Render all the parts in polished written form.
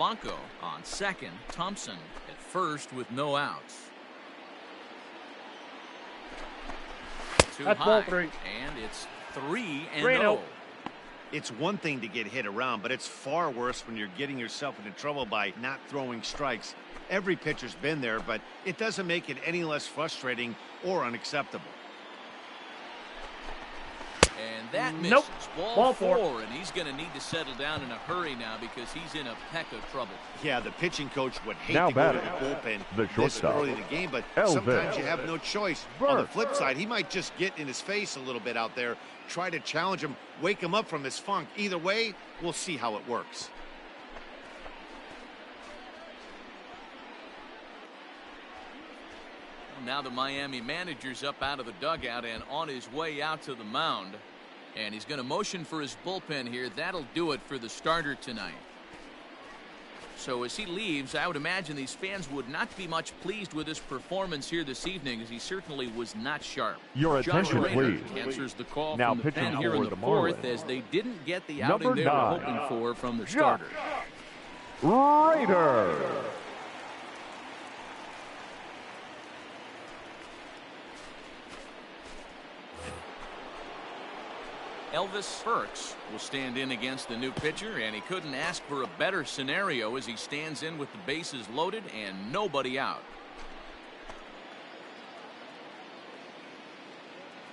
Blanco on second. Thompson at first with no outs. Too That's high. ball 3. And it's 3-0. It's one thing to get hit around, but it's far worse when you're getting yourself into trouble by not throwing strikes. Every pitcher's been there, but it doesn't make it any less frustrating or unacceptable. And that misses. Nope. Ball 4, and he's going to need to settle down in a hurry now because he's in a peck of trouble. Yeah, the pitching coach would hate Now to go to batting, the bullpen the this shortstop, early in the game, but Elvis. sometimes you have no choice. On the flip side, he might just get in his face a little bit out there, try to challenge him, wake him up from his funk. Either way, we'll see how it works. Now the Miami manager's up out of the dugout and on his way out to the mound. And he's going to motion for his bullpen here. That'll do it for the starter tonight. So as he leaves, I would imagine these fans would not be much pleased with his performance here this evening, as he certainly was not sharp. Your attention, please. Answers the call Now from the pitching pen here in for the the fourth, Marlins, as they didn't get the Number outing they were 9, hoping for from the starter. Raider. Elvis Burks will stand in against the new pitcher, and he couldn't ask for a better scenario as he stands in with the bases loaded and nobody out.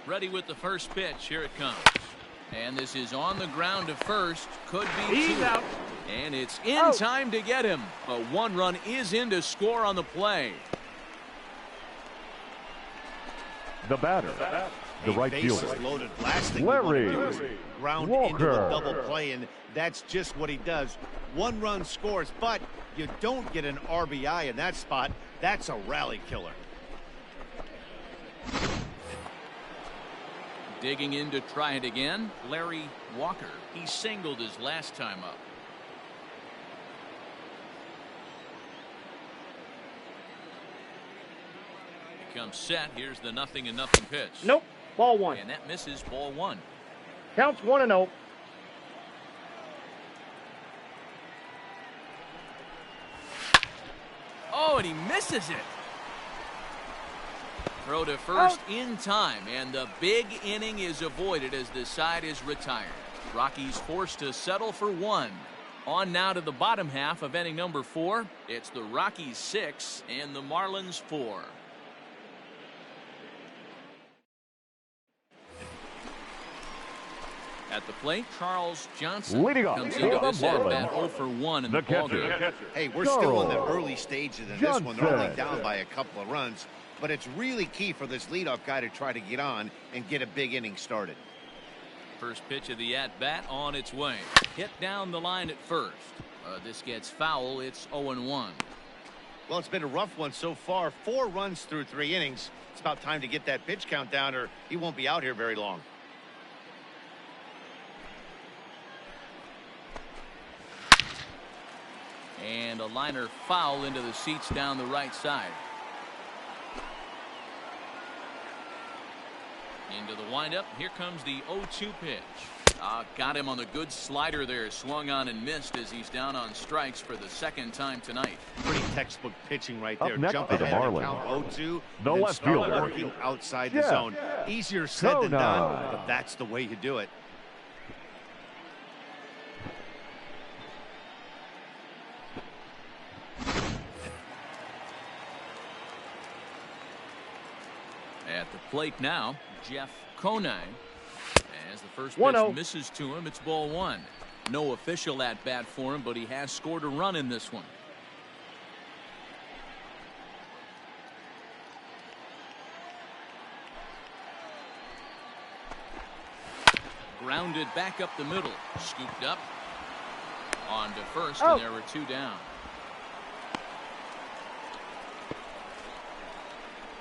Ready with the first pitch. Here it comes. And this is on the ground to first. Could be He's two. out. And it's in time to get him. But one run is in to score on the play. The batter, the right Bases fielder, loaded. Last thing Larry we want to do is ground Walker. into the double play, and that's just what he does. One run scores, but you don't get an RBI in that spot. That's a rally killer. Digging in to try it again, Larry Walker. He singled his last time up. Comes set. Here's the 0-0 pitch. Nope. Ball 1. And that misses. Ball 1. Counts 1-0. Oh, and he misses it. Throw to first in time, and the big inning is avoided as the side is retired. Rockies forced to settle for 1. On now to the bottom half of inning number 4. It's the Rockies 6 and the Marlins 4. At the plate, Charles Johnson Leading off comes for into the this at bat Marlins. 0 for 1 in The the ball catcher. game. Hey, we're still in the Charles early stages of this one. They're only Johnson. down by a couple of runs, but it's really key for this leadoff guy to try to get on and get a big inning started. First pitch of the at-bat on its way. Hit down the line at first. This gets foul. It's 0-1. Well, it's been a rough one so far. 4 runs through 3 innings. It's about time to get that pitch count down, or he won't be out here very long. And a liner foul into the seats down the right side. Into the windup. Here comes the 0-2 pitch. Got him on the good slider there. Swung on and missed as he's down on strikes for the second time tonight. Pretty textbook pitching right Up there. next Jump for the ahead and Marlins, count 0-2. the then left start fielder, working outside the Jeff zone. Easier said than Conine. done, but that's the way you do it. At the plate now, Jeff Conine. As the first pitch 1-0. misses to him, it's ball 1. No official at bat for him, but he has scored a run in this one. Grounded back up the middle. Scooped up. On to first, and there were 2 down.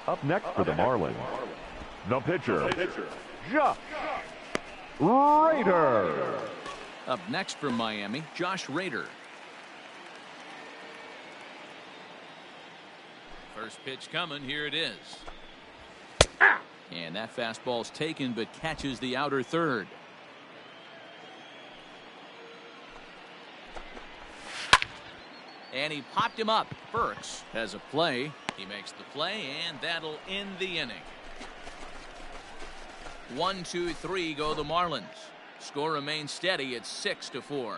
Up next for the Marlins, the pitcher, Josh Raider. Up next from Miami, Josh Raider. First pitch coming. Here it is. And that fastball's taken, but catches the outer third. And he popped him up. Burks has a play. He makes the play, and that'll end the inning. 1, 2, 3 go the Marlins. Score remains steady at 6-4.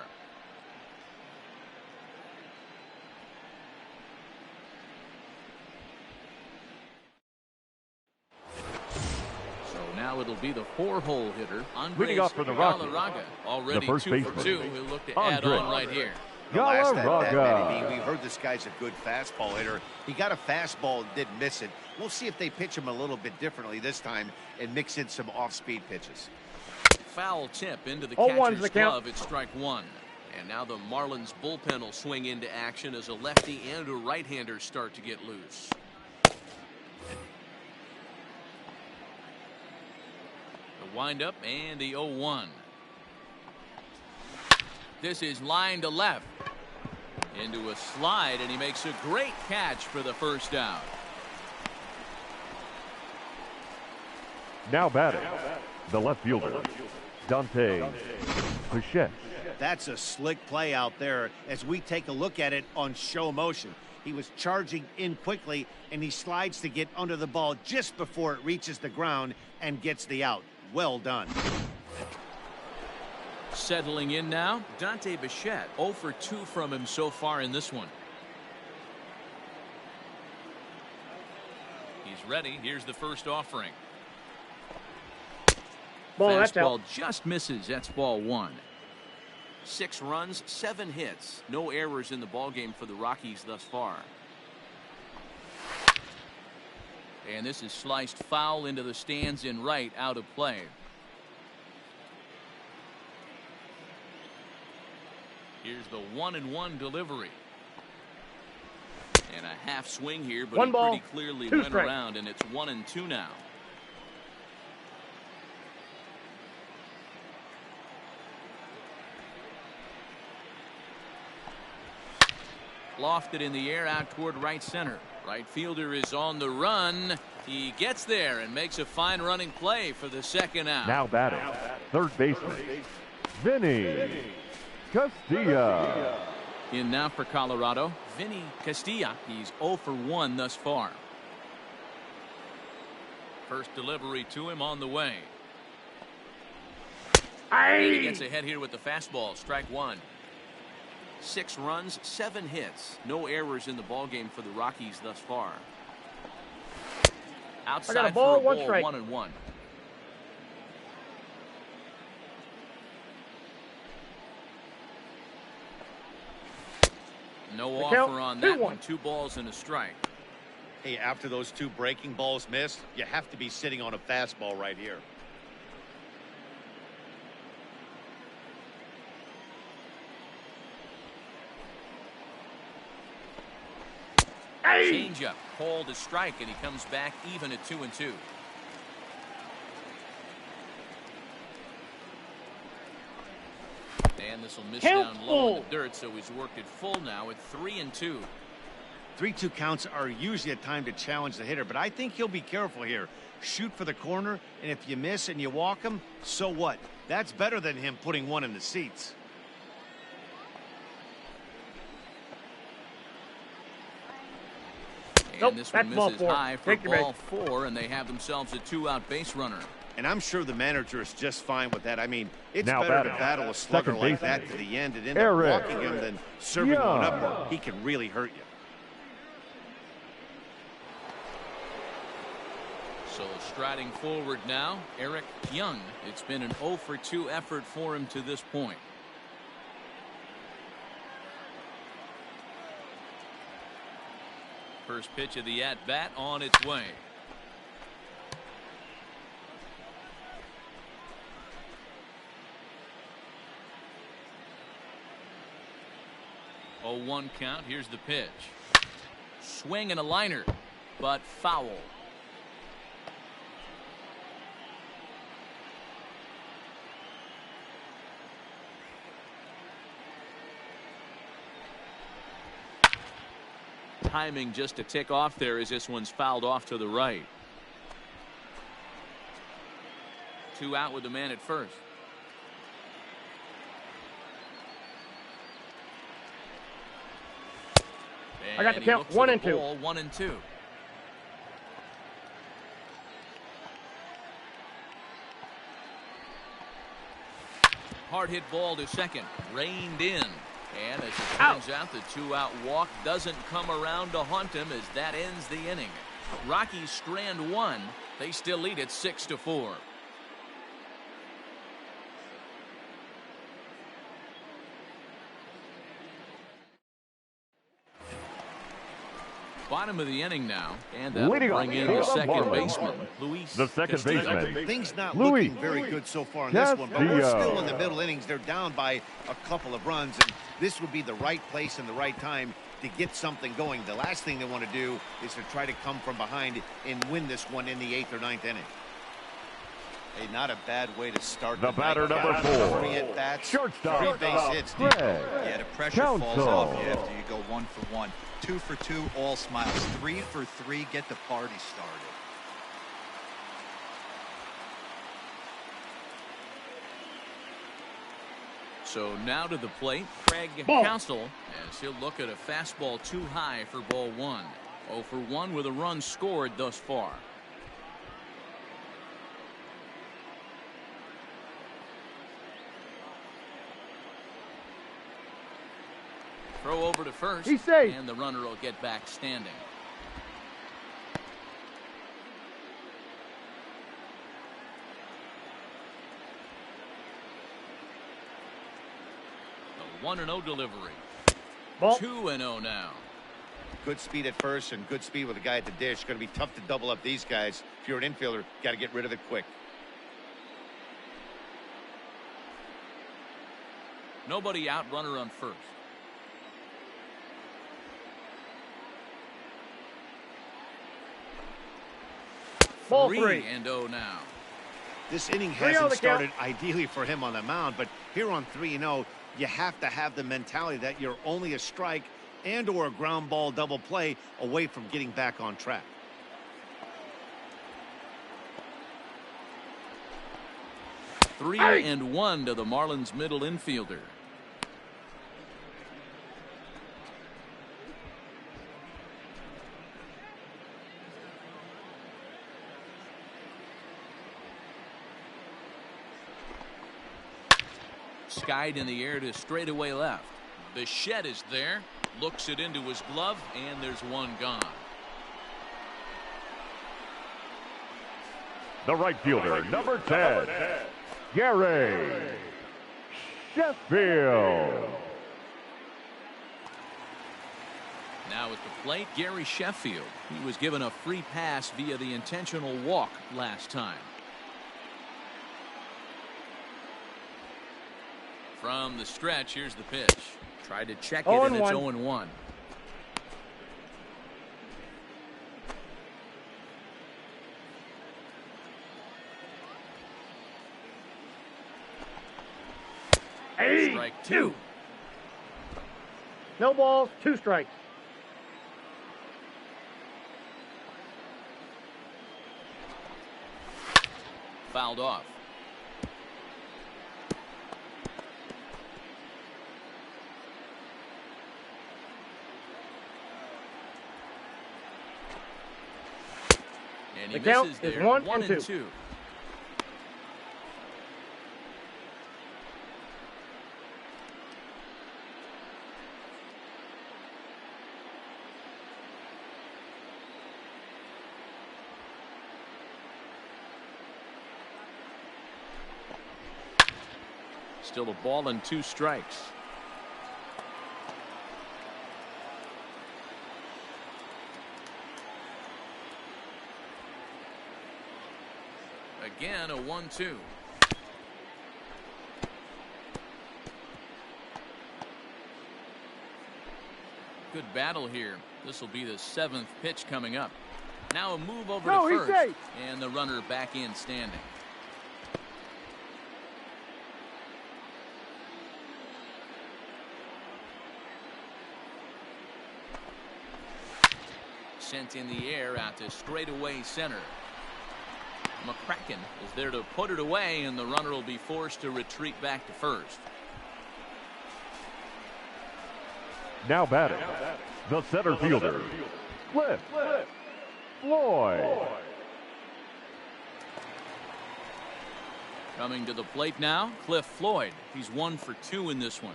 Now it'll be the 4-hole hitter, Leading off for the Rockies, already the first 2 baseman, for 2. He'll look to add on right here. The last at-bat, we've heard this guy's a good fastball hitter. He got a fastball and didn't miss it. We'll see if they pitch him a little bit differently this time and mix in some off-speed pitches. Foul tip into the 0-1's catcher's glove. It's strike 1. And now the Marlins bullpen will swing into action as a lefty and a right-hander start to get loose. The windup and the 0-1. This is line to left. Into a slide, and he makes a great catch for the first out. Now batting, the left fielder, Dante Bichette. That's a slick play out there as we take a look at it on show motion. He was charging in quickly, and he slides to get under the ball just before it reaches the ground and gets the out. Well done. Settling in now, Dante Bichette. 0 for 2 from him so far in this one. He's ready. Here's the first offering. That's Fastball out. just misses. That's ball 1. 6 runs, 7 hits. No errors in the ballgame for the Rockies thus far. And this is sliced foul into the stands in right, out of play. Here's the 1-1 delivery. And a half swing here, but One he ball, pretty clearly 2 went strikes. around, and it's 1-2 now. Lofted in the air out toward right center. Right fielder is on the run. He gets there and makes a fine running play for the second out. Now batting, third baseman, Vinny Castilla. In now for Colorado, Vinny Castilla. He's 0 for 1 thus far. First delivery to him on the way. And he gets ahead here with the fastball. Strike 1. 6 runs, 7 hits. No errors in the ballgame for the Rockies thus far. Outside ball, for a 1 ball, strike. 1-1. No The offer count, on that 2-1. one. 2 balls and a strike. Hey, after those 2 breaking balls missed, you have to be sitting on a fastball right here. Changeup called a strike, and he comes back even at 2-2. And this will miss Count down low in full. the dirt, so he's worked it full now at 3-2. 3-2 counts are usually a time to challenge the hitter, but I think he'll be careful here. Shoot for the corner, and if you miss and you walk him, so what? That's better than him putting one in the seats. Nope, And this one that's ball misses 4. high for Take your ball 4, and they have themselves a 2-out base runner. And I'm sure the manager is just fine with that. I mean, it's Now better to batting, battle a slugger second like baseman, that to the end and end up Eric walking him than serving one Young. up where he can really hurt you. So striding forward now, Eric Young. It's been an 0 for 2 effort for him to this point. First pitch of the at-bat on its way. Oh, 1 count. Here's the pitch. Swing and a liner, but foul. Timing just to tick off there as this one's fouled off to the right. 2 out with the man at first. I got the he count. looks 1 at and the 2. ball, 1 and 2. Hard hit ball to second, reined in. And as it turns out, the 2-out walk doesn't come around to haunt him as that ends the inning. Rockies strand 1. They still lead it 6-4. Bottom of the inning now, and that'll bring in the second baseman, Luis. The second baseman. Things not Luis. looking very good so far in this one, but we're still in the middle innings. They're down by a couple of runs, and this would be the right place and the right time to get something going. The last thing they want to do is to try to come from behind and win this one in the 8th or 9th inning. Hey, not a bad way to start the batter, number 4. 3 at bats, Shortstop. 3 base hits. Yeah, the pressure falls off you after you go 1 for 1. 2 for 2, all smiles. 3 for 3, get the party started. So now to the plate, Craig Counsell, as he'll look at a fastball too high for ball 1. 0 for 1 with a run scored thus far. Throw over to first. He's safe. And the runner will get back standing. A 1-0 delivery. Ball. 2-0 now. Good speed at first and good speed with the guy at the dish. Going to be tough to double up these guys. If you're an infielder, got to get rid of it quick. Nobody out, runner on first. Ball 3-0 now. This inning 3-0 hasn't the started ideally for him on the mound, but here on 3-0, you have to have the mentality that you're only a strike and or a ground ball double play away from getting back on track. Three and 1 to the Marlins middle infielder. Skied in the air to straightaway left. Bichette is there, looks it into his glove, and there's one gone. The right fielder, number 10, Gary Sheffield. Now at the plate, Gary Sheffield. He was given a free pass via the intentional walk last time. From the stretch, here's the pitch. Tried to check it, and it's 0-1. Strike 2. No balls, 2 strikes. Fouled off. And he the count misses is there. 1 1 and 2. Still a ball and 2 strikes. Again, a 1-2. Good battle here. This will be the 7th pitch coming up. Now a move over to he's first, safe. and the runner back in standing. Sent in the air out to straightaway center. McCracken is there to put it away, and the runner will be forced to retreat back to first. Now batting, the center fielder, Cliff Floyd. Coming to the plate now, Cliff Floyd. He's 1 for 2 in this one.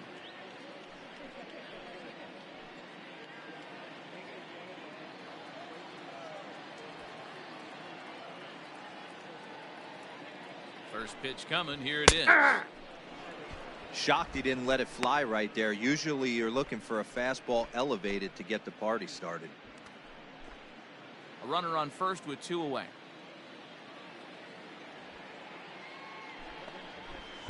First pitch coming. Here it is. Shocked he didn't let it fly right there. Usually you're looking for a fastball elevated to get the party started. A runner on first with 2 away.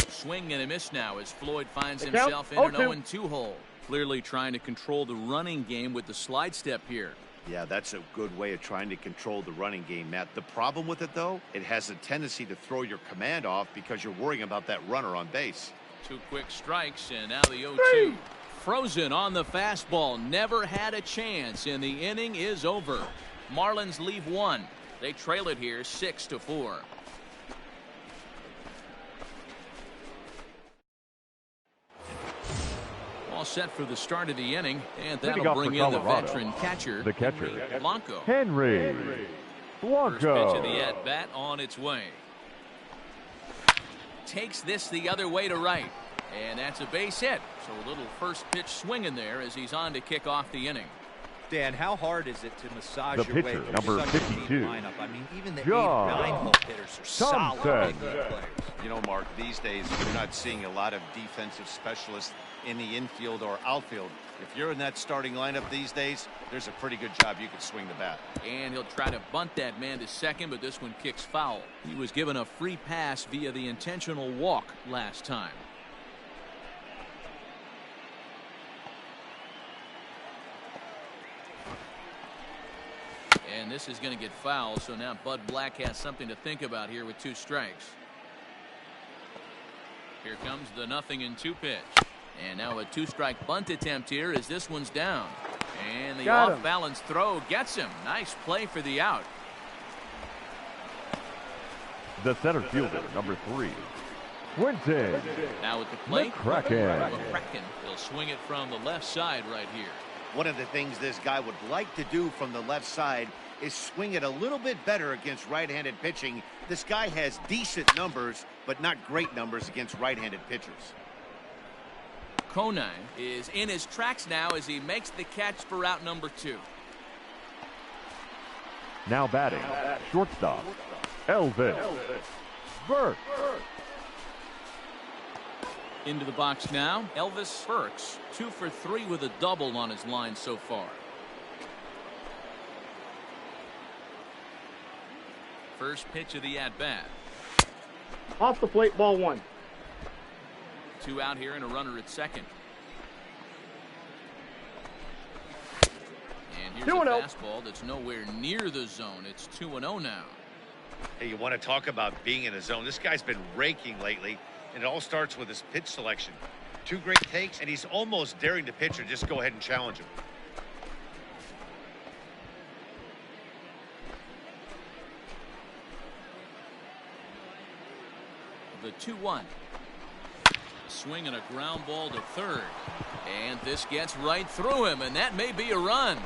Swing and a miss now as Floyd finds himself in an 0-2 hole. Clearly trying to control the running game with the slide step here. Yeah, that's a good way of trying to control the running game, Matt. The problem with it, though, it has a tendency to throw your command off because you're worrying about that runner on base. 2 quick strikes, and now the 0-2. Frozen on the fastball. Never had a chance, and the inning is over. Marlins leave 1. They trail it here 6-4. All set for the start of the inning, and that'll bring in the veteran catcher, Blanco. Henry Blanco. First pitch of the at-bat on its way. Takes this the other way to right, and that's a base hit. So a little first pitch swing in there as he's on to kick off the inning. Dan, how hard is it to massage The your way pitcher, through number such a 52, deep lineup? I mean, even the 8, John 9-hole hitters are solid big league players. You know, Mark, these days you're not seeing a lot of defensive specialists in the infield or outfield. If you're in that starting lineup these days, there's a pretty good job you can swing the bat. And he'll try to bunt that man to second, but this one kicks foul. He was given a free pass via the intentional walk last time. And this is going to get fouled, so now Bud Black has something to think about here with 2 strikes. Here comes the 0-2 pitch. And now a 2-strike bunt attempt here as this one's down. And the off-balance throw gets him. Nice play for the out. The center fielder, number 3, Quinton. Now at the plate, McCracken. He'll swing it from the left side right here. One of the things this guy would like to do from the left side is swing it a little bit better against right-handed pitching. This guy has decent numbers, but not great numbers against right-handed pitchers. Conine is in his tracks now as he makes the catch for out number 2. Now batting, shortstop, Elvis Burks. Into the box now, Elvis Burks, 2 for 3 with a double on his line so far. First pitch of the at-bat. Off the plate, ball 1. 2 out here and a runner at second. And here's a fastball that's nowhere near the zone. It's 2-0 now. Hey, you want to talk about being in a zone? This guy's been raking lately, and it all starts with his pitch selection. 2 great takes, and he's almost daring the pitcher just go ahead and challenge him. The 2-1. Swing and a ground ball to third. And this gets right through him, and that may be a run.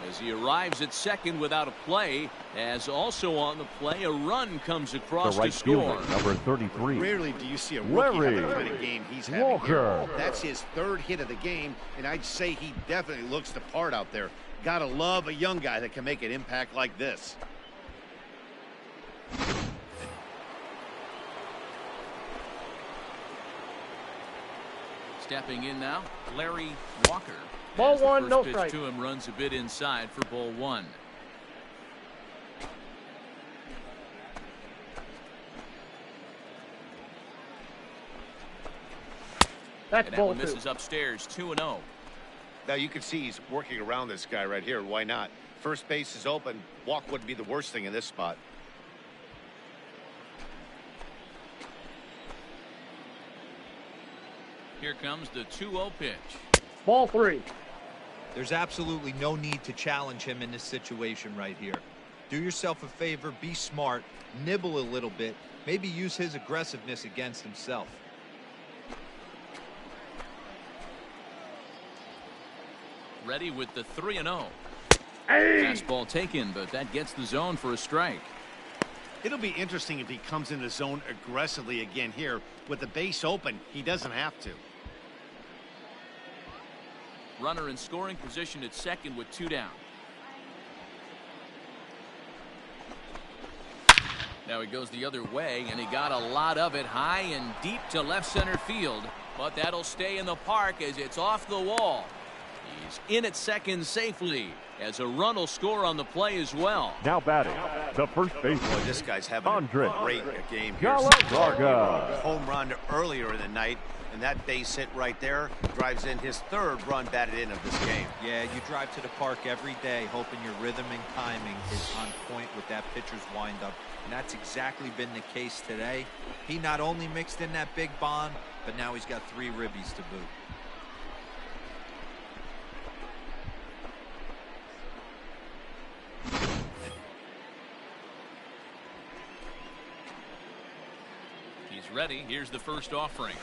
As he arrives at second without a play, as also on the play, a run comes across The right to score. fielder, number 33. Rarely do you see a rookie have the kind of game he's having here. Walker. That's his 3rd hit of the game, and I'd say he definitely looks the part out there. Gotta love a young guy that can make an impact like this. Stepping in now, Larry Walker. Ball As the 1, first no pitch strike. to him runs a bit inside for ball 1. That's And that ball one 2. misses upstairs, 2-0. Now you can see he's working around this guy right here. Why not? First base is open. Walk wouldn't be the worst thing in this spot. Here comes the 2-0 pitch. Ball 3. There's absolutely no need to challenge him in this situation right here. Do yourself a favor, be smart, nibble a little bit, maybe use his aggressiveness against himself. Ready with the 3-0. Hey! Fastball taken, but that gets the zone for a strike. It'll be interesting if he comes in the zone aggressively again here. With the base open, he doesn't have to. Runner in scoring position at second with 2 down. Now he goes the other way, and he got a lot of it high and deep to left center field. But that'll stay in the park as it's off the wall. He's in at second safely as a run will score on the play as well. Now batting, the first baseman. Boy, this guy's having Andre. a great game here. Galarraga. Home run earlier in the night, and that base hit right there drives in his 3rd run batted in of this game. Yeah, you drive to the park every day hoping your rhythm and timing is on point with that pitcher's windup, and that's exactly been the case today. He not only mixed in that big bomb, but now he's got 3 ribbies to boot. He's ready. Here's the first offering.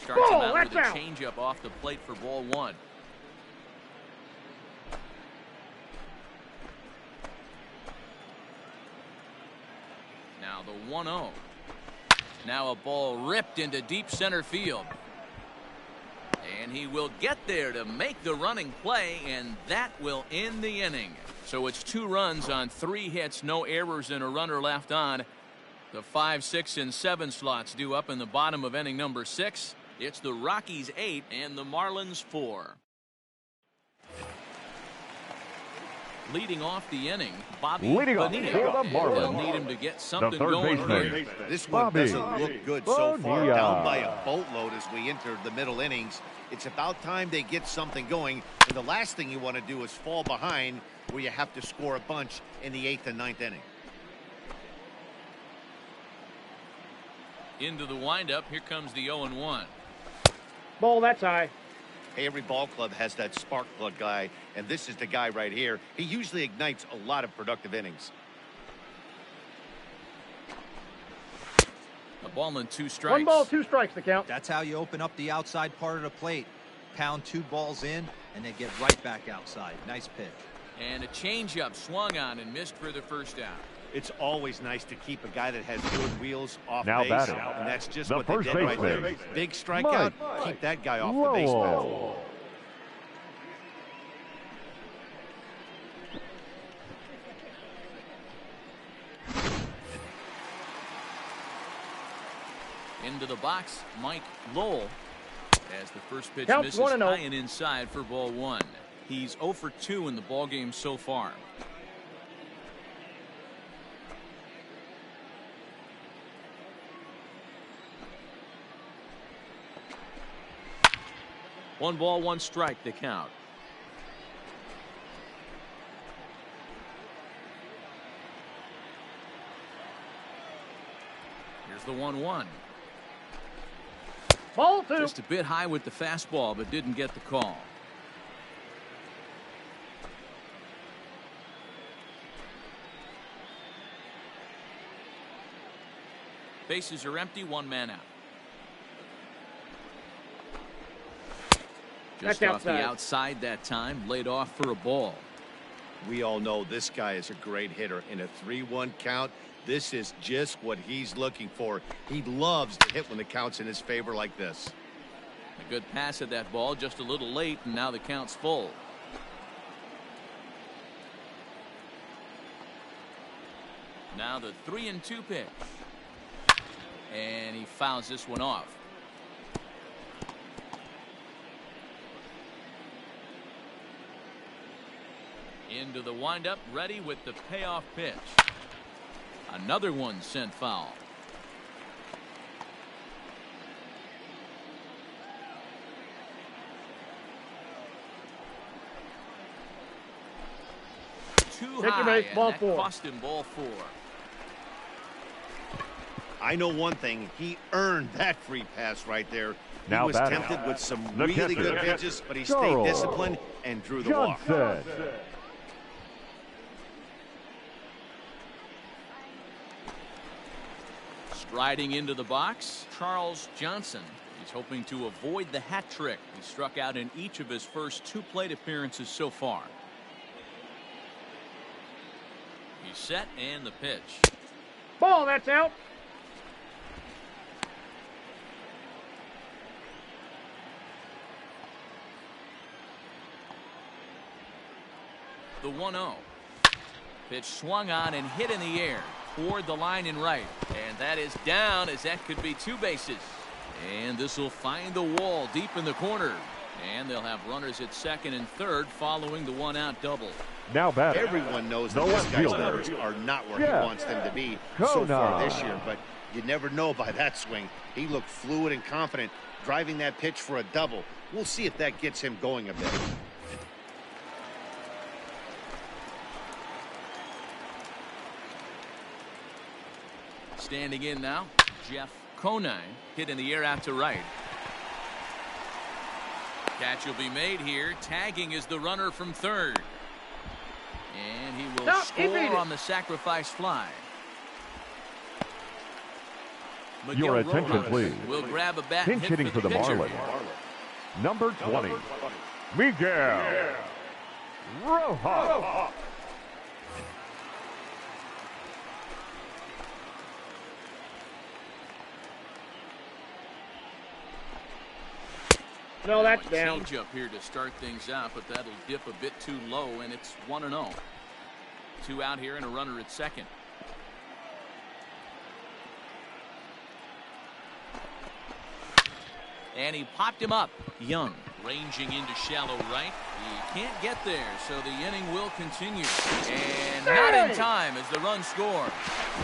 Starts him out with a changeup off the plate for ball 1. Now the 1-0. Now a ball ripped into deep center field. And he will get there to make the running play, and that will end the inning. So it's 2 runs on 3 hits, no errors, and a runner left on. The 5, 6, and 7 slots due up in the bottom of inning number 6. It's the Rockies 8 and the Marlins 4. Leading off the inning, Bobby Bonilla. They'll need him to get something going here. This one doesn't look good so far. Down by a boatload as we enter the middle innings. It's about time they get something going. And the last thing you want to do is fall behind where you have to score a bunch in the 8th and 9th inning. Into the windup. Here comes the 0-1. Ball, that's high. Hey, every ball club has that spark plug guy, and this is the guy right here. He usually ignites a lot of productive innings. A ball and 2 strikes. 1 ball, 2 strikes to count. That's how you open up the outside part of the plate. Pound 2 balls in, and they get right back outside. Nice pitch. And a changeup swung on and missed for the first out. It's always nice to keep a guy that has good wheels off Now base, batting, and that's just the what they first did right there. baseman, Big strikeout, keep that guy off the base path. Into the box, Mike Lowell. As the first pitch Counts misses 1-0. high and inside for ball 1. He's 0 for 2 in the ballgame so far. One ball, 1 strike to count. Here's the 1-1. Ball 2. Just a bit high with the fastball, but didn't get the call. Bases are empty, 1 man out. Just That's off the outside that time, laid off for a ball. We all know this guy is a great hitter. In a 3-1 count, this is just what he's looking for. He loves to hit when the count's in his favor like this. A good pass at that ball, just a little late, and now the count's full. Now the 3-2 pitch. And he fouls this one off. Into the windup, ready with the payoff pitch. Another one sent foul. Too Take high, your base, and ball that 4. cost him ball 4. I know one thing. He earned that free pass right there. He Now was batting, tempted with some the really catcher, good pitches, but he stayed Charles disciplined and drew the walk. Johnson. Striding into the box, Charles Johnson. He's hoping to avoid the hat trick. He struck out in each of his first 2 plate appearances so far. He's set and the pitch. Ball, that's out. The 1-0. Pitch swung on and hit in the air toward the line and right. And that is down, as that could be 2 bases. And this will find the wall deep in the corner. And they'll have runners at second and third following the 1-out double. Now batting. Everyone knows that this guy's numbers are not where he wants them to be so far this year, but you never know by that swing. He looked fluid and confident, driving that pitch for a double. We'll see if that gets him going a bit. Standing in now, Jeff Conine, hit in the air out to right. Catch will be made here. Tagging is the runner from third. And he will score on the sacrifice fly. Your attention, please. Will grab a bat. Pinch hitting for the Marlins. Number 20, Miguel Rojas. No, that's down. Change up here to start things out, but that'll dip a bit too low, and it's 1-0. 2 out here and a runner at second. And he popped him up. Young ranging into shallow right. He can't get there, so the inning will continue. And not in time as the run scores.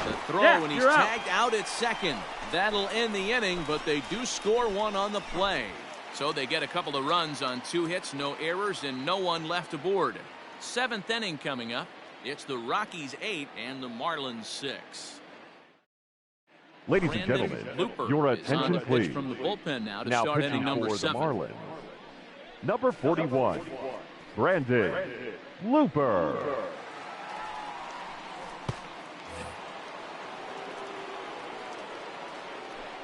The throw, and he's tagged out at second. That'll end the inning, but they do score 1 on the play. So they get a couple of runs on 2 hits, no errors, and no one left aboard. 7th inning coming up. It's the Rockies 8 and the Marlins 6. Ladies and gentlemen, your attention, please. From the bullpen now to now start pitching inning number for 7. the Marlins, number 41, Brandon Looper.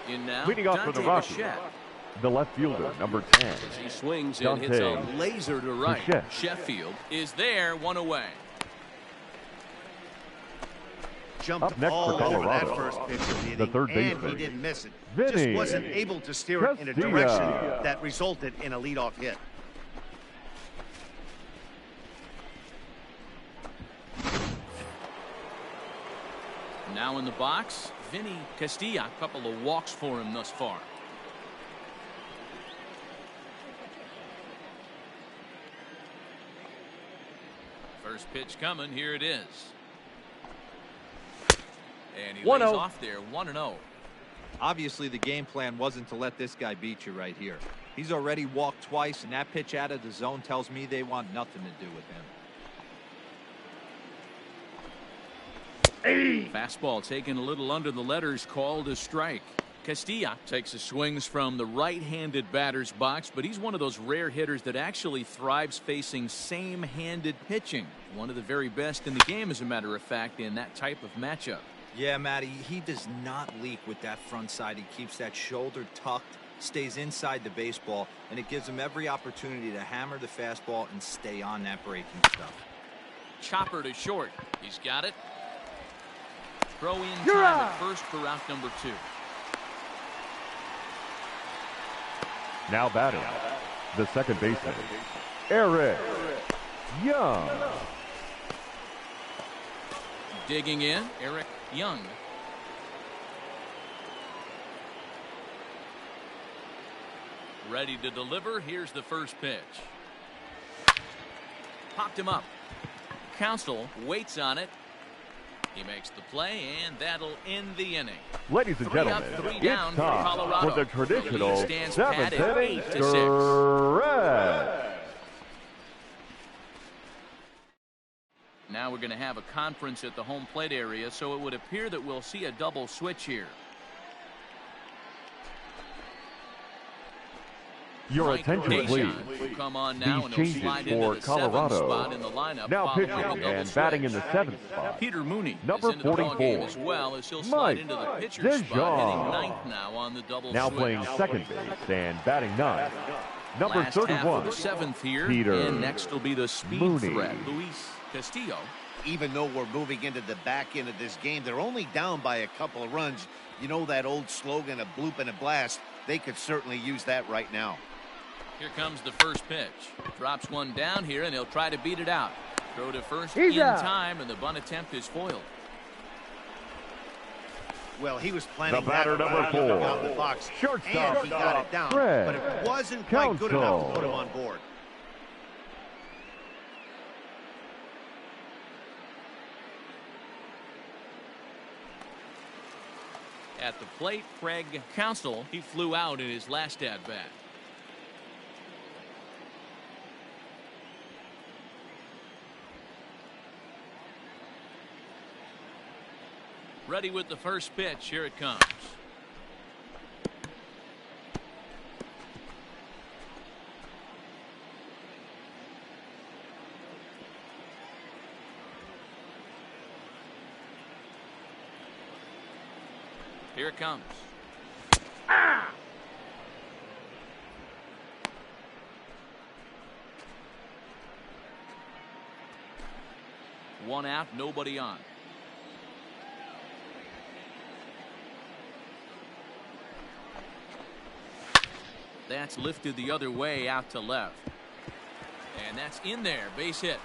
In now, leading off for the Rockies, the left fielder, number 10. As he swings and hits a laser to right. Sheffield is there, 1 away. Jumped up next all for over that Colorado, first pitch of the inning, the third and baseman, he didn't miss it. Vinny Just wasn't able to steer it in a direction that resulted in a leadoff hit. Now in the box, Vinny Castilla. A couple of walks for him thus far. First pitch coming. Here it is. And he lays off there, 1-0. Obviously, the game plan wasn't to let this guy beat you right here. He's already walked twice, and that pitch out of the zone tells me they want nothing to do with him. Fastball taken a little under the letters, called a strike. Castilla takes his swings from the right-handed batter's box, but he's one of those rare hitters that actually thrives facing same-handed pitching. One of the very best in the game, as a matter of fact, in that type of matchup. Yeah, Matty, he does not leak with that front side. He keeps that shoulder tucked, stays inside the baseball, and it gives him every opportunity to hammer the fastball and stay on that breaking stuff. Chopper to short. He's got it. Throw in time at first for out number 2. Now batting, the second baseman, Eric Young. Digging in, Eric Young. Ready to deliver. Here's the first pitch. Popped him up. Counsell waits on it. He makes the play, and that'll end the inning. Ladies and gentlemen, it's time for the traditional 7th inning stretch. Now we're going to have a conference at the home plate area, so it would appear that we'll see a double switch here. Your Mike attention, Deschamps please. will come on now, These and he'll changes slide into for the 7th Colorado. spot in the lineup. Now following pitching a double and batting in the switch. 7th spot. Peter Mooney Number is in the ball game 44, as well, as he'll Mike slide into the pitcher's spot, hitting Deschamps. 9th now on the double Now switch. playing second base and batting 9th. Number Last half of 31, the 7th here, Peter and next will be the speed Mooney. threat, Luis Castillo. Even though we're moving into the back end of this game, they're only down by a couple of runs. You know that old slogan, a bloop and a blast? They could certainly use that right now. Here comes the first pitch. Drops one down here, and he'll try to beat it out. Throw to first He's in out. time, and the bunt attempt is foiled. Well, he was planning The batter, that number 4, out the box, shortstop, and he got it down, Fred but it wasn't quite good enough Counsell. to put him on board. At the plate, Craig Counsell. He flew out in his last at-bat. Ready with the first pitch. Here it comes. Here it comes. One out, nobody on. That's lifted the other way out to left. And that's in there, base hit.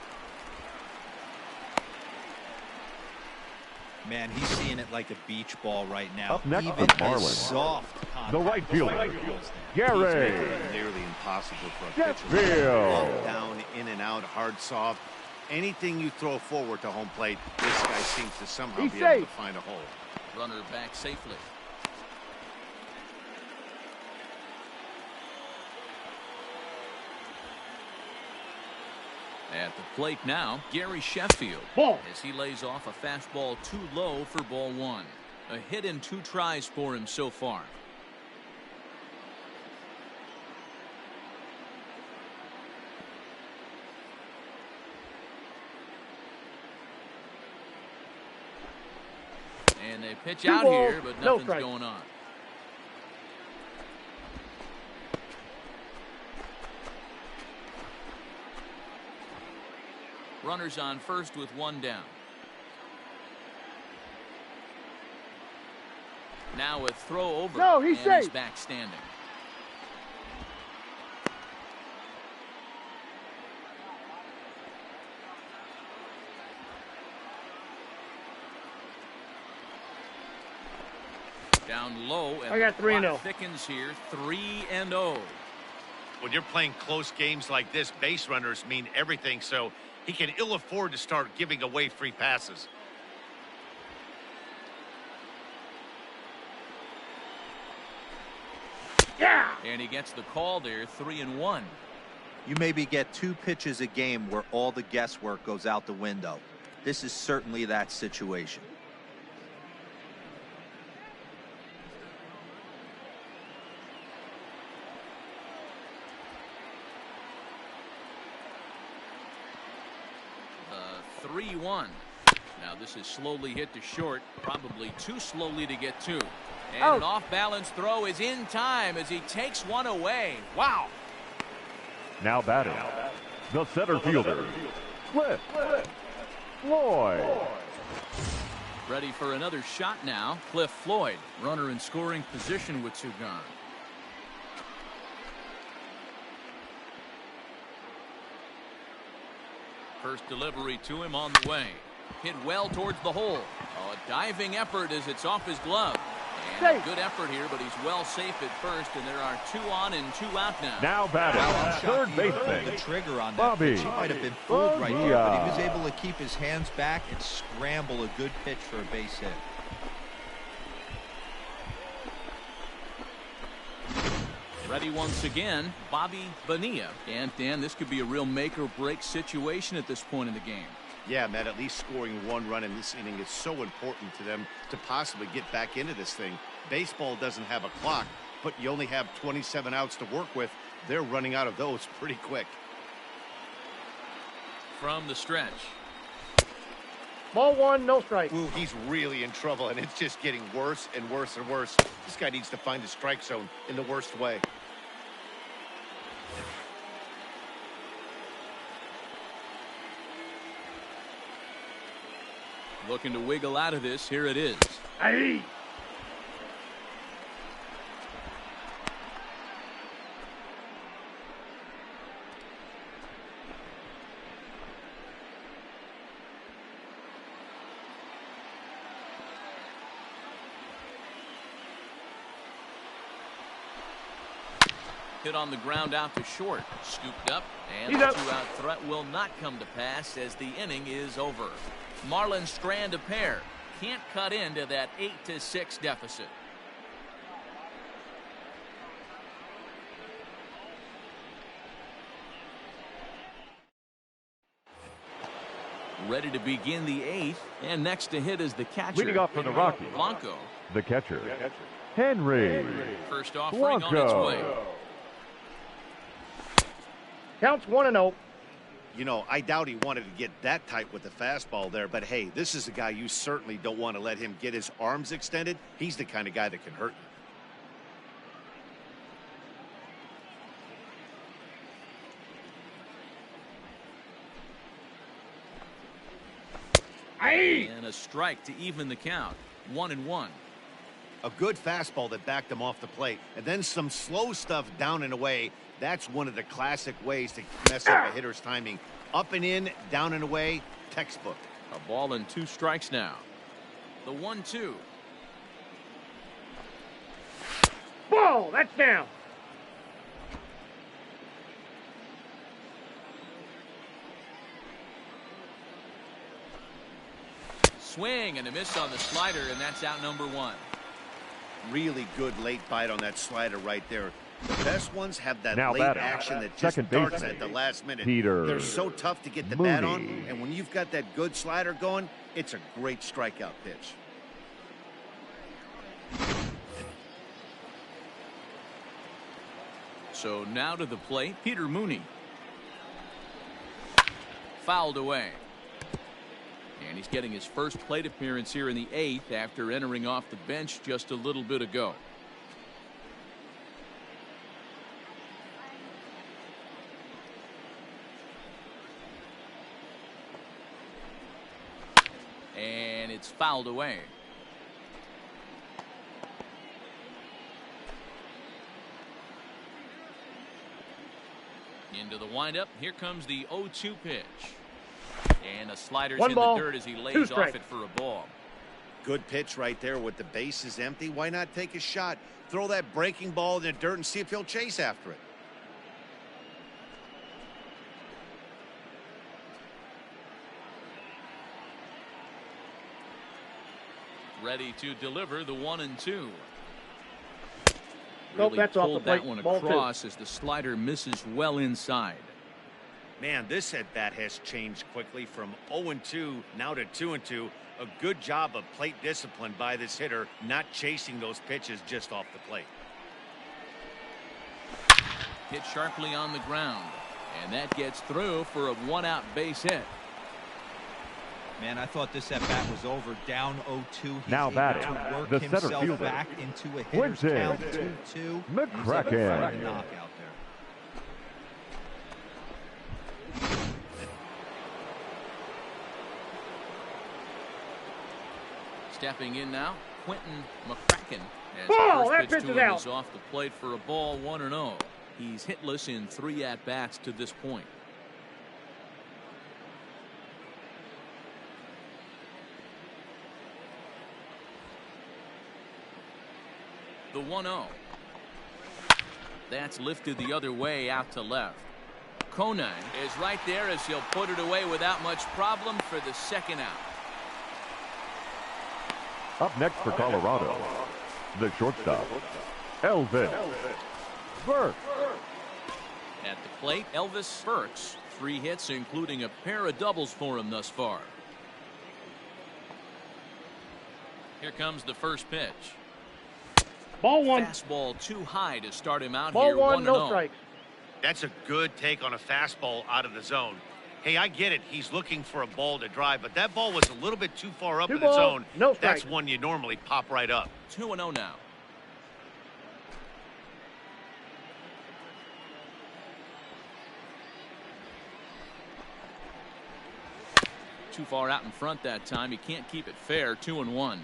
Man, he's seeing it like a beach ball right now. Up next, Even the Marlins. his soft contact. The right fielder, He's Gary making it nearly impossible for a pitcher. Sheffield. Up, down, in and out, hard, soft. Anything you throw forward to home plate, this guy seems to somehow He's be able to safe. find a hole. Runner back safely. At the plate now, Gary Sheffield. Ball. As he lays off a fastball too low for ball 1. A hit in 2 tries for him so far. And they pitch out balls, here, but no nothing's strike. going on. Runners on first with 1 down. Now a throw over. No, he's and he's safe. back standing. Down low, and I got the 3-0. clock thickens here. 3-0. When you're playing close games like this, base runners mean everything, so he can ill afford to start giving away free passes. Yeah. And he gets the call there. 3-1. You maybe get 2 pitches a game where all the guesswork goes out the window. This is certainly that situation. The 3-1. Now this is slowly hit to short, probably too slowly to get to. And Out. an off-balance throw is in time as he takes one away. Wow. Now batting, the center fielder, Cliff Floyd. Ready for another shot now. Cliff Floyd, runner in scoring position with 2 gone. First delivery to him on the way. Hit well towards the hole. A diving effort as it's off his glove. And a Safe. good effort here, but he's well safe at first, and there are 2 on and 2 out now. Now batting, third He pulled the baseman, trigger on that Bobby pitch. He might have been fooled right there, but he was Bonilla. able to keep his hands back and scramble a good pitch for a base hit. Ready once again, Bobby Bonilla. And Dan, this could be a real make or break situation at this point in the game. Yeah, Matt, at least scoring 1 run in this inning is so important to them to possibly get back into this thing. Baseball doesn't have a clock, but you only have 27 outs to work with. They're running out of those pretty quick. From the stretch. Ball one, no strike. Ooh, he's really in trouble, and it's just getting worse and worse and worse. This guy needs to find the strike zone in the worst way. Looking to wiggle out of this. Here it is. Aye. Hit on the ground out to short. Scooped up, and the He's up. two-out threat will not come to pass as the inning is over. Marlins strand a pair. Can't cut into that 8-6 deficit. Ready to begin the 8th, and next to hit is the catcher. Leading off for the Rockies, Blanco. the catcher, Henry. First offering on its way. Counts 1-0. You know, I doubt he wanted to get that tight with the fastball there, but hey, this is a guy you certainly don't want to let him get his arms extended. He's the kind of guy that can hurt you. Aye. And a strike to even the count. 1-1. A good fastball that backed him off the plate, and then some slow stuff down and away. That's one of the classic ways to mess up a hitter's timing. Up and in, down and away, textbook. A ball and 2 strikes now. The 1-2. Ball, that's down. Swing and a miss on the slider, and that's out number 1. Really good late bite on that slider right there. The best ones have that Now late batting, action that just second starts baseman, at the last minute. Peter They're so tough to get the bat on, Mooney. and when you've got that good slider going, it's a great strikeout pitch. So now to the plate, Peter Mooney. Fouled away. And he's getting his first plate appearance here in the 8th after entering off the bench just a little bit ago. And it's fouled away. Into the windup. Here comes the 0-2 pitch. And a slider's One in ball, the dirt as he 2 lays off strikes. it for a ball. Good pitch right there with the bases empty. Why not take a shot? Throw that breaking ball in the dirt and see if he'll chase after it. Ready to deliver the 1-2. Nope, Really that's off the pulled that plate. one Ball 2. across as the slider misses well inside. Man, this at bat has changed quickly from 0-2 now to 2-2. A good job of plate discipline by this hitter, not chasing those pitches just off the plate. Hit sharply on the ground. And that gets through for a 1-out base hit. Man, I thought this at bat was over. Down 0-2. He's Now able batting, to work the center himself fielder, back into a hitter's Quinton count 2-2. McCracken. He's a knockout there. Stepping in now, Quinton McCracken. As Ball, the that first pitch pitch to is him out. is off the plate for a ball, 1-0. He's hitless in 3 at-bats to this point. The 1-0. That's lifted the other way out to left. Conine is right there as he'll put it away without much problem for the 2nd out. Up next for Colorado, the shortstop, Elvis Burke. At the plate, Elvis Burks. 3 hits, including a pair of doubles for him thus far. Here comes the first pitch. Ball one. Fastball too high to start him out Ball here. one, no 1-0. strikes. That's a good take on a fastball out of the zone. Hey, I get it. He's looking for a ball to drive, but that ball was a little bit too far up Two in the balls, zone. no That's strikes. one you normally pop right up. 2-0 now. Too far out in front that time. He can't keep it fair. 2-1.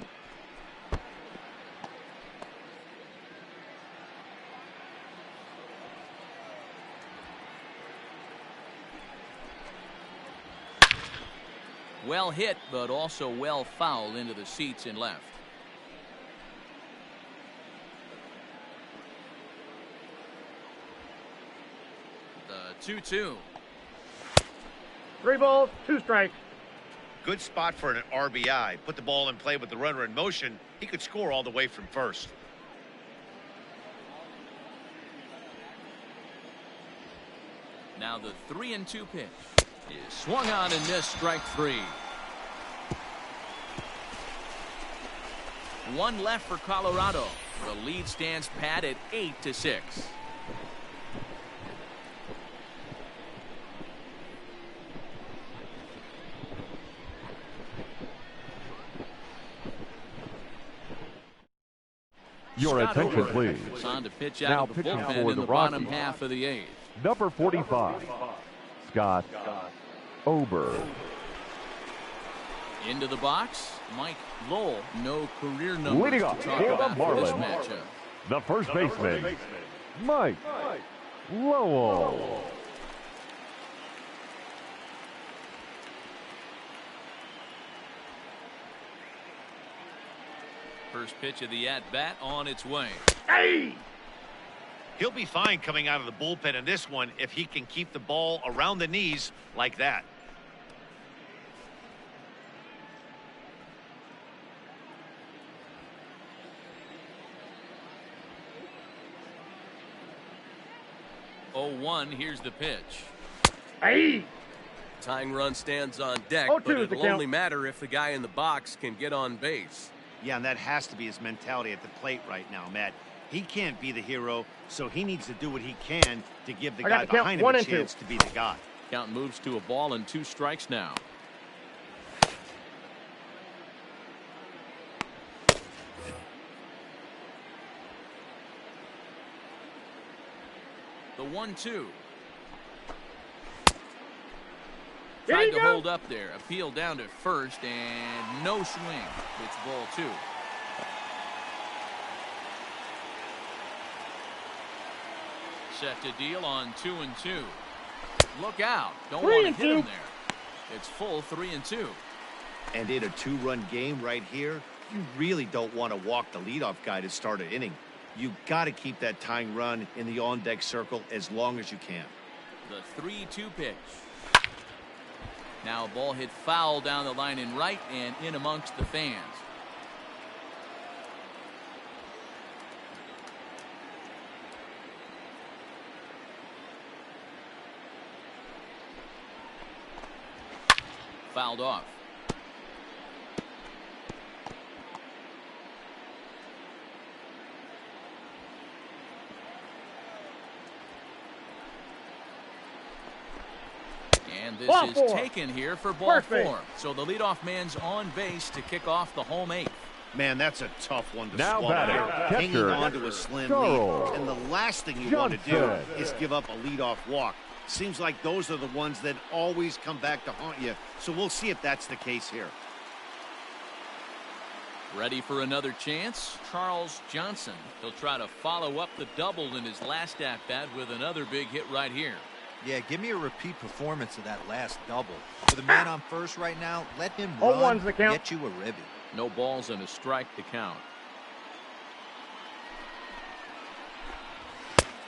Well hit, but also well fouled into the seats and left. The 2-2. 3 balls, 2 strikes. Good spot for an RBI. Put the ball in play with the runner in motion. He could score all the way from first. Now the 3-2 pitch is swung on and missed. Strike 3. One left for Colorado. The lead stands pat at 8-6. Your Scott attention, Ober please. is on to pitch Now out of the pitching bullpen for in the the bottom Rockies. half of the 8th. Number 45, Scott Ober. Into the box, Mike Lowell. No career numbers Leading to off talk for the about for this Marlins, matchup. the first baseman, Mike Lowell. First pitch of the at-bat on its way. Hey! He'll be fine coming out of the bullpen in this one if he can keep the ball around the knees like that. Oh, 1, here's the pitch. Hey! Tying run stands on deck, 0-2 but is the it'll only count. matter if the guy in the box can get on base. Yeah, and that has to be his mentality at the plate right now, Matt. He can't be the hero, so he needs to do what he can to give the I got guy the count, behind him 1 a and 2. chance to be the guy. Count moves to a ball and 2 strikes now. The 1-2. Tried to hold up there. Appeal down to first and no swing. It's ball 2. Set to deal on 2-2. Look out. Don't want to hit him there. It's full 3-2. And in a 2-run game right here, you really don't want to walk the leadoff guy to start an inning. You got to keep that tying run in the on-deck circle as long as you can. The 3-2 pitch. Now a ball hit foul down the line in right and in amongst the fans. Fouled off. And this Ball is 4. taken here for ball First base. 4. So the leadoff man's on base to kick off the home 8th. Man, that's a tough one to Now swallow. batting, Hanging catcher, on to a slim Charles lead. And the last thing you want to do Johnson. is give up a leadoff walk. Seems like those are the ones that always come back to haunt you. So we'll see if that's the case here. Ready for another chance? Charles Johnson. He'll try to follow up the double in his last at-bat with another big hit right here. Yeah, give me a repeat performance of that last double. For the man on first right now, let him 0-1's run, the count. get you a ribby. No balls and a strike to count.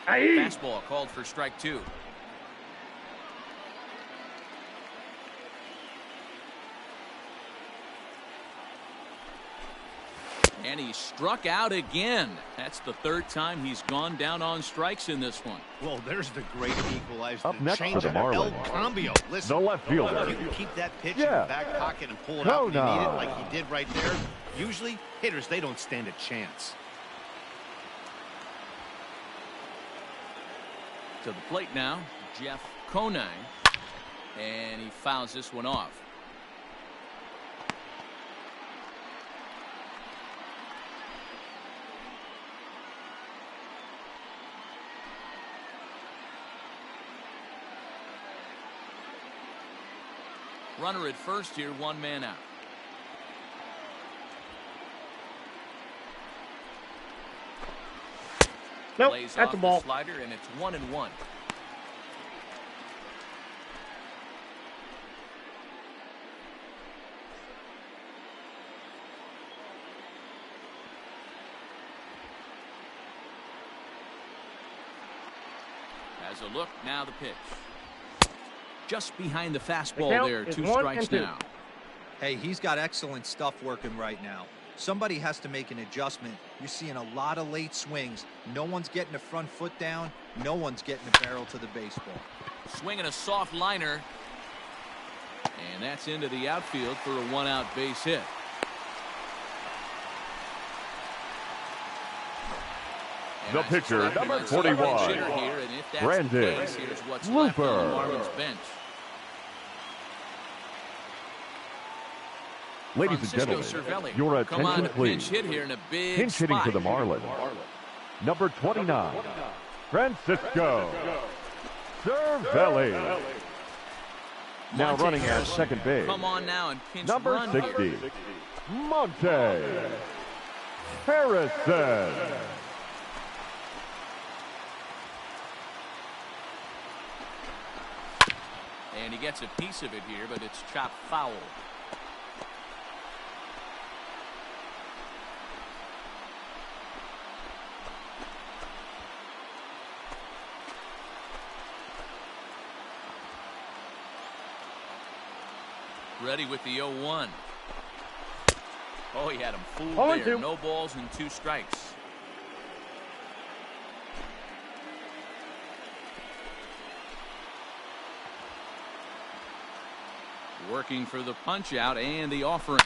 Hey! Fastball called for strike 2. And he struck out again. That's the 3rd time he's gone down on strikes in this one. Well, there's the great equalizer. Up next change for the of El Marlins, Cambio. Listen, the left fielder. if you can keep that pitch in Yeah. the back pocket and pull it out when you need it Kona. like he did right there, usually hitters, they don't stand a chance. To the plate now, Jeff Conine, and he fouls this one off. Runner at first here, one man out. Nope, Lays that's off a ball. the slider, and it's 1-1. Has a look, now the pitch. Just behind the fastball there, 2 strikes now. Hey, he's got excellent stuff working right now. Somebody has to make an adjustment. You're seeing a lot of late swings. No one's getting the front foot down. No one's getting the barrel to the baseball. Swinging a soft liner. And that's into the outfield for a 1-out base hit. The pitcher, number 41, Brandon Looper. Ladies and gentlemen, your attention please. Pinch hitting for the Marlins. Number 29, Francisco Cervelli. Now running at second base. Come on now and pinch Number run 60, here. Monte Harrison. And he gets a piece of it here, but it's chopped foul. Ready with the 0-1. Oh, he had him fooled there. No balls and 2 strikes. Working for the punch out and the offering.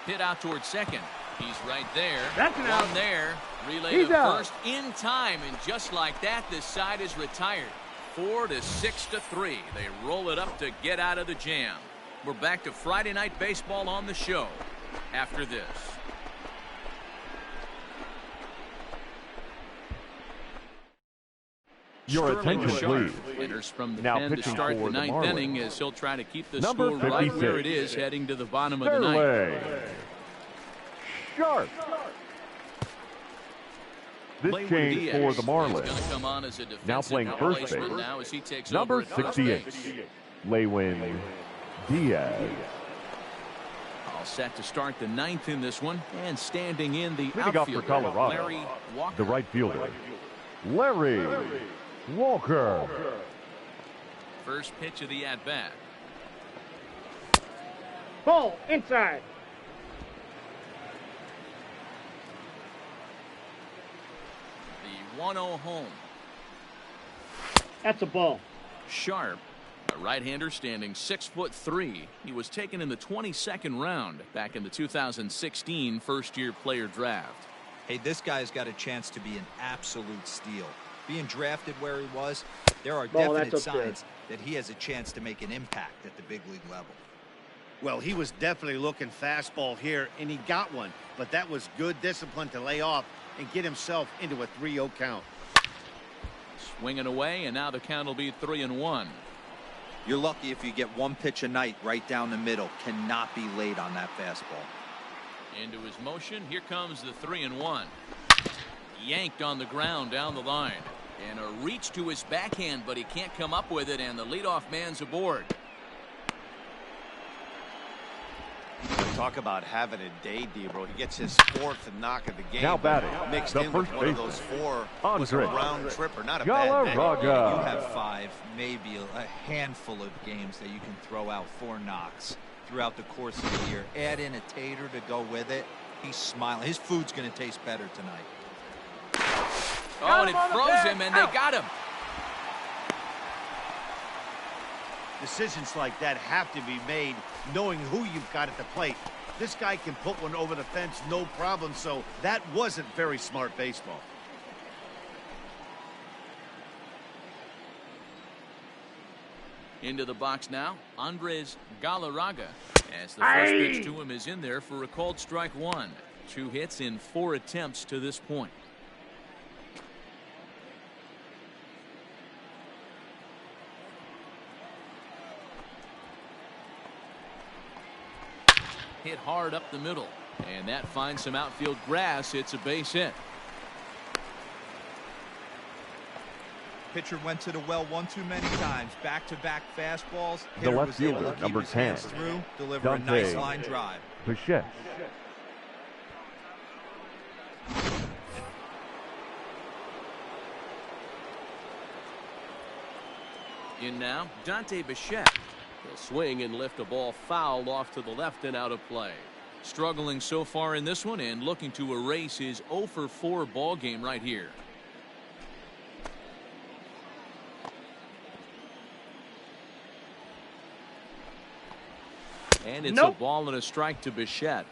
Hit out towards second. He's right there. That's an out. One there. Relay to first in time, and just like that, this side is retired. 4-6-3. They roll it up to get out of the jam. We're back to Friday Night Baseball on the show after this. Your attention, please. Enters from the Now pen to pitching start for the the 9th Marlins. inning as he'll try to keep the Number score right 56. where it is heading to the bottom of the 9th. Fairway. Sharp. This change Diaz for the is gonna Marlins. come on as a defensive Now playing first replacement base. now as he takes Number over at first 68, base. Lewin Diaz. All set to start the 9th in this one, and standing in the Leading off for outfield, Colorado, Larry Walker. the right fielder, Larry Walker. First pitch of the at-bat. Ball inside. The 1-0 home. That's a ball. Sharp, a right-hander standing 6'3". He was taken in the 22nd round back in the 2016 first-year player draft. Hey, this guy's got a chance to be an absolute steal. Being drafted where he was, there are definite signs that he has a chance to make an impact at the big league level. Well, he was definitely looking fastball here, and he got one. But that was good discipline to lay off and get himself into a 3-0 count. Swinging away, and now the count will be 3-1. You're lucky if you get one pitch a night right down the middle. Cannot be late on that fastball. Into his motion, here comes the 3-1. Yanked on the ground down the line. And a reach to his backhand, but he can't come up with it, and the leadoff man's aboard. Talk about having a day, Debro. He gets his 4th knock of the game. Now batting, mixed the in with first one of baseman, those 4 was a Andre round tripper, not a bad day. Galarraga. You have 5, maybe a handful of games that you can throw out 4 knocks throughout the course of the year. Add in a tater to go with it. He's smiling. His food's going to taste better tonight. Oh, and it froze him, and they got him. Decisions like that have to be made knowing who you've got at the plate. This guy can put one over the fence, no problem, so that wasn't very smart baseball. Into the box now, Andres Galarraga, as the first pitch to him is in there for a called strike one. 2 hits in 4 attempts to this point. Hit hard up the middle, and that finds some outfield grass. It's a base hit. Pitcher went to the well one too many times. Back-to-back fastballs. The left fielder, number 10, through, deliver a nice line drive. Bichette. In now, Dante Bichette. He'll swing and lift a ball foul off to the left and out of play. Struggling so far in this one and looking to erase his 0 for 4 ball game right here. And it's a ball and a strike to Bichette.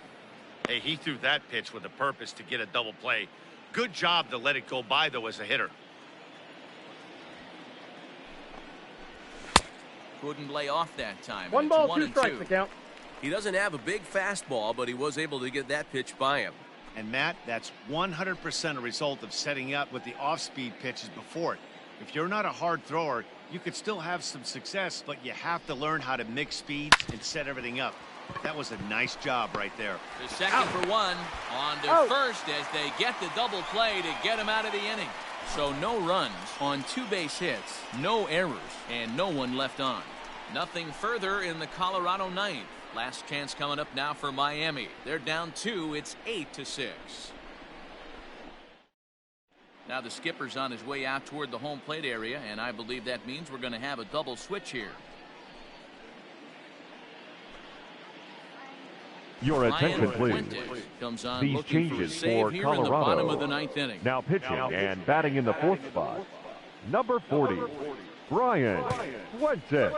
Hey, he threw that pitch with a purpose to get a double play. Good job to let it go by, though, as a hitter. Couldn't lay off that time. 1 ball, 2 strikes to count. He doesn't have a big fastball, but he was able to get that pitch by him. And, Matt, that's 100% a result of setting up with the off-speed pitches before it. If you're not a hard thrower, you could still have some success, but you have to learn how to mix speeds and set everything up. That was a nice job right there. The second for one. On to first as they get the double play to get him out of the inning. So no runs on 2 base hits, no errors, and no one left on. Nothing further in the Colorado ninth. Last chance coming up now for Miami. They're down 2. It's 8-6. Now the skipper's on his way out toward the home plate area, and I believe that means we're going to have a double switch here. Your attention, please. Comes on These changes for here in the bottom of the Colorado. 9th inning. Now pitching and batting in the 4th spot, number 40, Brian Fuentes.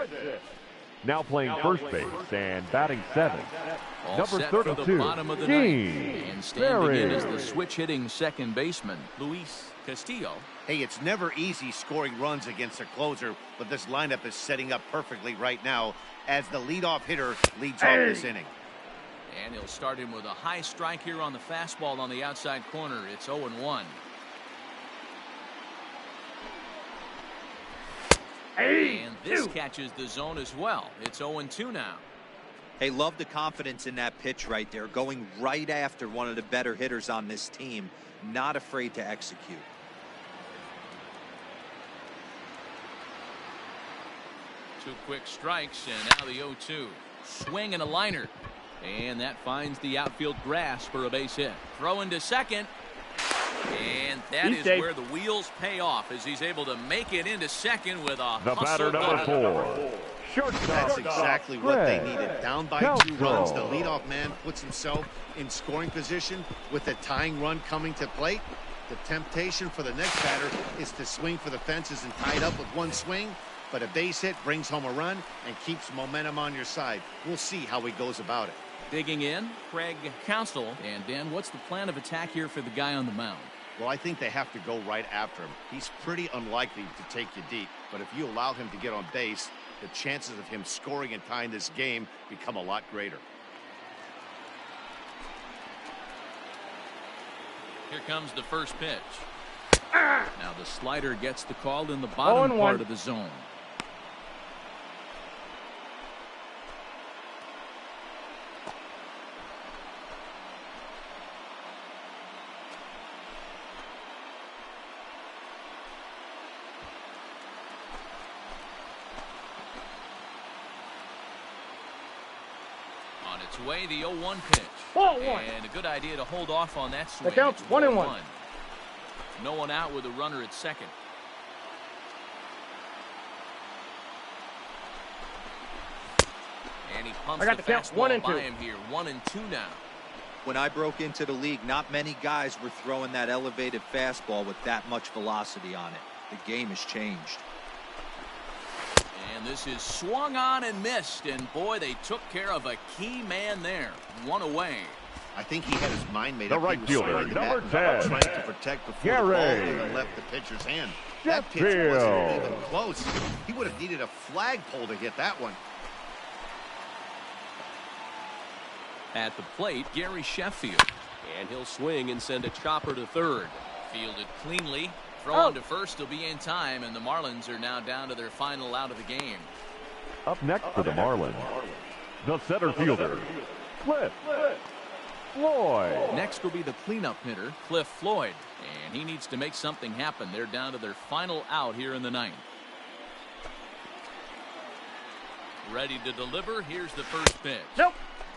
Now playing first base and batting 7th, All number set for the 32, bottom of the Dean ninth. And standing in is Berry. the switch-hitting second baseman, Luis Castillo. Hey, it's never easy scoring runs against a closer, but this lineup is setting up perfectly right now as the leadoff hitter leads off this inning. And he'll start him with a high strike here on the fastball on the outside corner. It's 0-1. And this catches the zone as well. It's 0-2 now. Hey, love the confidence in that pitch right there. Going right after one of the better hitters on this team. Not afraid to execute. Two quick strikes, and now the 0-2. Swing and a liner. And that finds the outfield grass for a base hit. Throw into second. And that is where the wheels pay off as he's able to make it into second with a The batter, number 4, shortstop. That's exactly what they needed. Down by 2 runs, the leadoff man puts himself in scoring position with the tying run coming to plate. The temptation for the next batter is to swing for the fences and tie it up with 1 swing. But a base hit brings home a run and keeps momentum on your side. We'll see how he goes about it. Digging in, Craig Counsell. And Dan, what's the plan of attack here for the guy on the mound? Well, I think they have to go right after him. He's pretty unlikely to take you deep, but if you allow him to get on base, the chances of him scoring and tying this game become a lot greater. Here comes the first pitch. Now the slider gets the call in the bottom part of the zone. On its way, the 0-1 pitch. And a good idea to hold off on that swing. The count's 1-1. No one out with a runner at second. And he pumps the fastball by him here. 1-2 now. When I broke into the league, not many guys were throwing that elevated fastball with that much velocity on it. The game has changed. And this is swung on and missed. And boy, they took care of a key man there. 1 away. I think he had his mind made The up. right He was fielder, swinging the number bat, 10, trying to protect before the ball Gary even left the pitcher's hand. That pitch wasn't Sheffield. even close. He would have needed a flagpole to hit that one. At the plate, Gary Sheffield. And he'll swing and send a chopper to third. Fielded cleanly. Throw on to first will be in time, and the Marlins are now down to their final out of the game. Up next for the Marlins, the center fielder, Cliff Floyd. Next will be the cleanup hitter, Cliff Floyd. And he needs to make something happen. They're down to their final out here in the ninth. Ready to deliver. Here's the first pitch. Nope.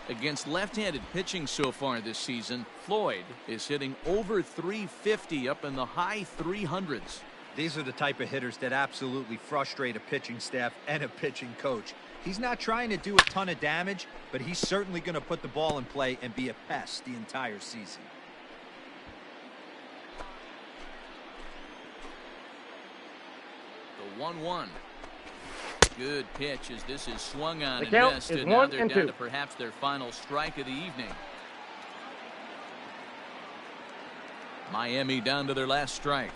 Against left-handed pitching so far this season, Floyd is hitting over 350 up in the high 300s. These are the type of hitters that absolutely frustrate a pitching staff and a pitching coach. He's not trying to do a ton of damage, but he's certainly going to put the ball in play and be a pest the entire season. The 1-1. Good pitch as this is swung on The and count missed, is and now 1 they're and down 2. to perhaps their final strike of the evening. Miami down to their last strike.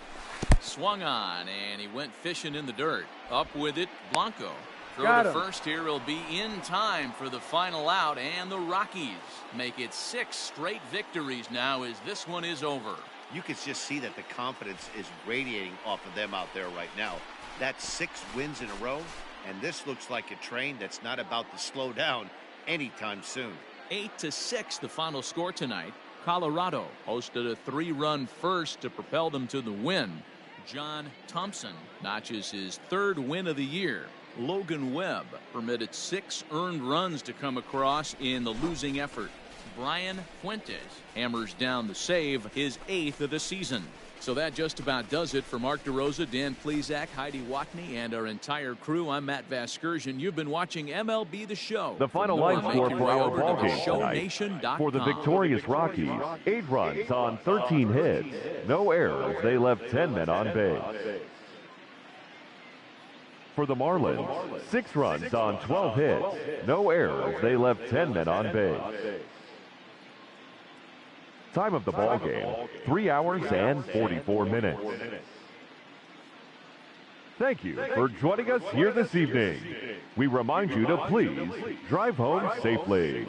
Swung on, and he went fishing in the dirt. Up with it, Blanco. Throw Got to him. first here will be in time for the final out, and the Rockies make it 6 straight victories now as this one is over. You can just see that the confidence is radiating off of them out there right now. That's 6 wins in a row, and this looks like a train that's not about to slow down anytime soon. 8-6 the final score tonight. Colorado hosted a 3-run first to propel them to the win. John Thompson notches his 3rd win of the year. Logan Webb permitted 6 earned runs to come across in the losing effort. Brian Fuentes hammers down the save, his 8th of the season. So that just about does it for Mark DeRosa, Dan Plesac, Heidi Watney, and our entire crew. I'm Matt Vasgersian. You've been watching MLB The Show. The final more, line make score your for way our over to ballgame tonight. theShowNation.com. For the victorious Rockies, 8 runs on 13 hits, no errors. They left 10 men on base. For the Marlins, 6 runs on 12 hits, no errors. They left 10 men on base. Time of the ball game, 3 hours and 44 minutes. Thank you for joining us here this evening. We remind you to please drive home safely.